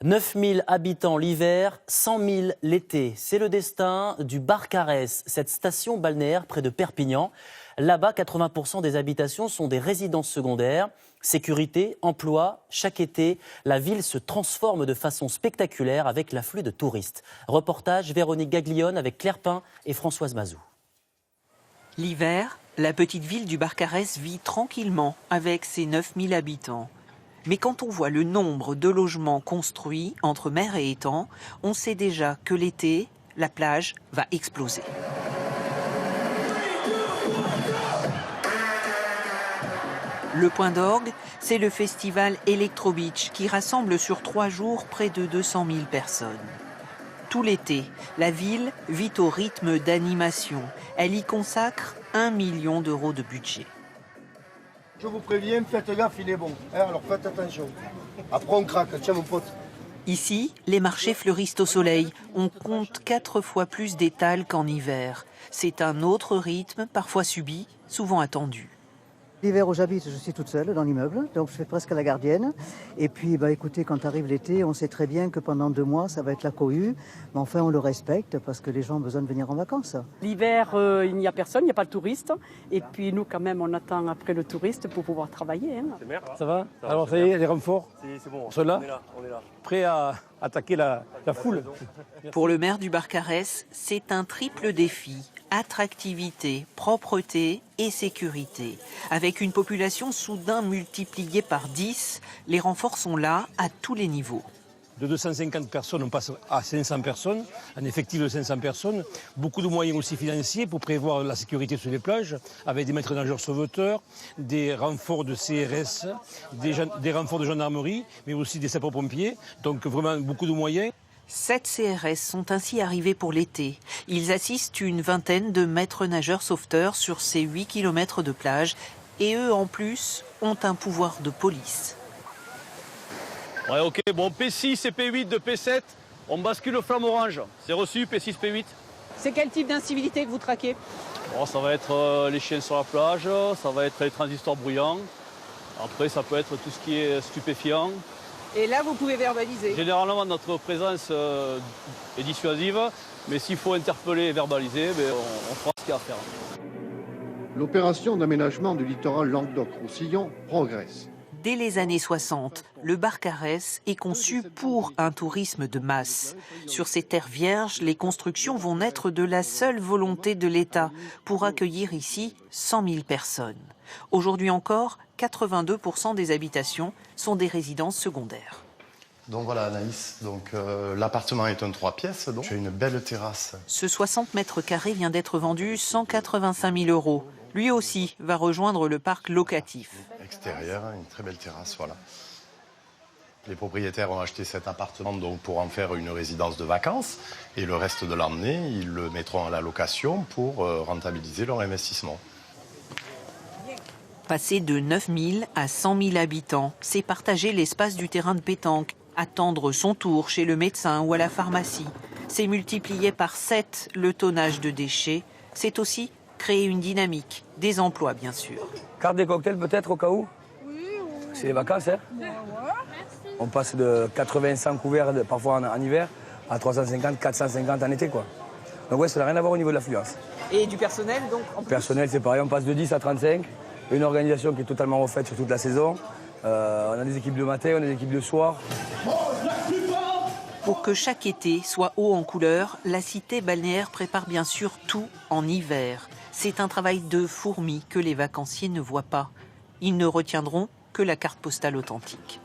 9 000 habitants l'hiver, 100 000 l'été. C'est le destin du Barcarès, cette station balnéaire près de Perpignan. Là-bas, 80% des habitations sont des résidences secondaires. Sécurité, emploi, chaque été, la ville se transforme de façon spectaculaire avec l'afflux de touristes. Reportage Véronique Gaglione avec Claire Pin et Françoise Mazou. L'hiver, la petite ville du Barcarès vit tranquillement avec ses 9 000 habitants. Mais quand on voit le nombre de logements construits entre mer et étang, on sait déjà que l'été, la plage va exploser. Le point d'orgue, c'est le festival Electro Beach qui rassemble sur 3 jours près de 200 000 personnes. Tout l'été, la ville vit au rythme d'animation. Elle y consacre 1 million d'euros de budget. Je vous préviens, faites gaffe, il est bon. Alors faites attention. Après on craque, tiens mon pote. Ici, les marchés fleurissent au soleil. On compte 4 fois plus d'étals qu'en hiver. C'est un autre rythme, parfois subi, souvent attendu. L'hiver où j'habite, je suis toute seule dans l'immeuble, donc je fais presque la gardienne. Et puis, écoutez, quand arrive l'été, on sait très bien que pendant 2 mois, ça va être la cohue. Mais enfin, on le respecte parce que les gens ont besoin de venir en vacances. L'hiver, il n'y a personne, il n'y a pas de touristes. Et puis nous, quand même, on attend après le touriste pour pouvoir travailler. Ça va? Alors, ça y est, les renforts, c'est bon. On est là, prêts à attaquer la foule. Pour le maire du Barcarès, c'est un triple défi. Attractivité, propreté et sécurité. Avec une population soudain multipliée par 10, les renforts sont là à tous les niveaux. De 250 personnes, on passe à 500 personnes, un effectif de 500 personnes. Beaucoup de moyens aussi financiers pour prévoir la sécurité sur les plages, avec des maîtres nageurs sauveteurs, des renforts de CRS, des renforts de gendarmerie, mais aussi des sapeurs-pompiers. Donc vraiment beaucoup de moyens. 7 CRS sont ainsi arrivés pour l'été. Ils assistent une vingtaine de maîtres nageurs sauveteurs sur ces 8 km de plage. Et eux, en plus, ont un pouvoir de police. Ouais, ok, bon, P6 et P8 de P7, on bascule au flamme orange. C'est reçu, P6, P8. C'est quel type d'incivilité que vous traquez? Bon, ça va être les chiens sur la plage, ça va être les transistors bruyants. Après, ça peut être tout ce qui est stupéfiant. Et là, vous pouvez verbaliser? Généralement, notre présence est dissuasive, mais s'il faut interpeller et verbaliser, on fera ce qu'il y a à faire. L'opération d'aménagement du littoral Languedoc-Roussillon progresse. Dès les années 60, le Barcarès est conçu pour un tourisme de masse. Sur ces terres vierges, les constructions vont naître de la seule volonté de l'État pour accueillir ici 100 000 personnes. Aujourd'hui encore, 82% des habitations sont des résidences secondaires. Donc voilà Anaïs, l'appartement est un 3 pièces, donc j'ai une belle terrasse. Ce 60 mètres carrés vient d'être vendu 185 000 euros. Lui aussi va rejoindre le parc locatif. Extérieur, une très belle terrasse, voilà. Les propriétaires ont acheté cet appartement donc, pour en faire une résidence de vacances et le reste de l'année, ils le mettront à la location pour rentabiliser leur investissement. Passer de 9 000 à 100 000 habitants, c'est partager l'espace du terrain de pétanque, attendre son tour chez le médecin ou à la pharmacie. C'est multiplier par 7 le tonnage de déchets. C'est aussi créer une dynamique, des emplois bien sûr. Carte des cocktails peut-être au cas où? Oui. C'est les vacances, hein? Ouais. On passe de 80-100 couverts parfois en hiver à 350-450 en été, quoi. Donc ouais, ça n'a rien à voir au niveau de l'affluence. Et du personnel donc en plus? Personnel, c'est pareil, on passe de 10 à 35. Une organisation qui est totalement refaite sur toute la saison. On a des équipes de matin, on a des équipes de soir. Pour que chaque été soit haut en couleur, la cité balnéaire prépare bien sûr tout en hiver. C'est un travail de fourmi que les vacanciers ne voient pas. Ils ne retiendront que la carte postale authentique.